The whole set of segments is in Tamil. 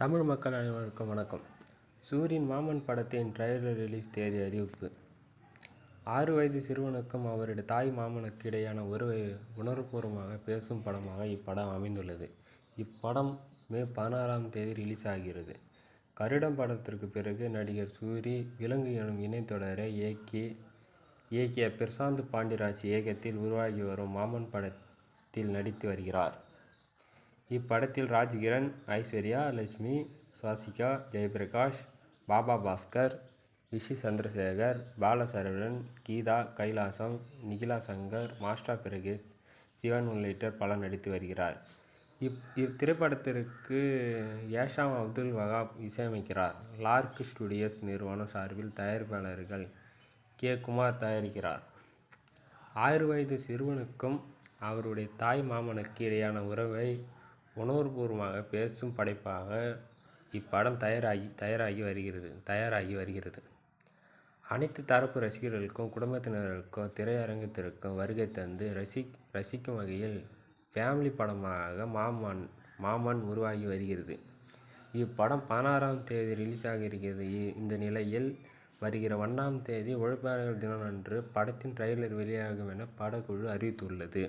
தமிழ் மக்கள் அனைவருக்கும் வணக்கம். சூரியின் மாமன் படத்தின் ட்ரைலர் ரிலீஸ் தேதி அறிவிப்பு. 6 வயது சிறுவனுக்கும் அவருடைய தாய் மாமனுக்கு இடையான உறவை உணர்வுபூர்வமாக பேசும் படமாக இப்படம் அமைந்துள்ளது. இப்படம் மே 16ஆம் தேதி ரிலீஸ் ஆகிறது. கருடம் படத்திற்கு பிறகு நடிகர் சூரி விலங்கு எனும் இணைத்தொடரை இயக்கிய பிரசாந்த் பாண்டிராஜ் இயக்கத்தில் உருவாகி வரும் மாமன் படத்தில் நடித்து வருகிறார். இப்படத்தில் ராஜ்கிரண், ஐஸ்வர்யா லட்சுமி, சுவாசிகா, ஜெயபிரகாஷ், பாபா பாஸ்கர், விஷி சந்திரசேகர், பாலசரவணன், கீதா கைலாசம், நிகிலா சங்கர், மாஸ்டர் பிரகேஷ், சிவன் உள்ளிட்ட பலர் நடித்து வருகிறார். இத்திரைப்படத்திற்கு ஏஷாம் அப்துல் வகாப் இசையமைக்கிறார். லார்க் ஸ்டுடியோஸ் நிறுவனம் சார்பில் தயாரிப்பாளர்கள் கே. குமார் தயாரிக்கிறார். 6 வயது சிறுவனுக்கும் அவருடைய தாய் மாமனுக்கு இடையான உறவை உணர்வுபூர்வமாக பேசும் படைப்பாக இப்படம் தயாராகி வருகிறது. அனைத்து தரப்பு ரசிகர்களுக்கும் குடும்பத்தினருக்கும் திரையரங்கத்திற்கும் வருகை தந்து ரசிக்கும் வகையில் ஃபேமிலி படமாக மாமன் உருவாகி வருகிறது. இப்படம் 16ஆம் தேதி ரிலீஸ் ஆக இருக்கிறது. இந்த நிலையில் வருகிற 1ஆம் தேதி உழைப்பாளர்கள் தினத்தன்று படத்தின் ட்ரைலர் வெளியாகும் என படக்குழு அறிவித்துள்ளது.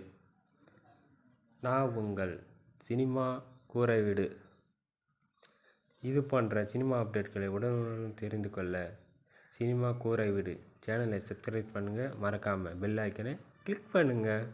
நான் உங்கள் சினிமா கூரைவீடு. இது போன்ற சினிமா அப்டேட்களை உடனுக்குடன் தெரிந்து கொள்ள சினிமா கூரைவீடு சேனலை சப்ஸ்கிரைப் பண்ணுங்கள். மறக்காமல் பெல் ஐக்கனை கிளிக் பண்ணுங்கள்.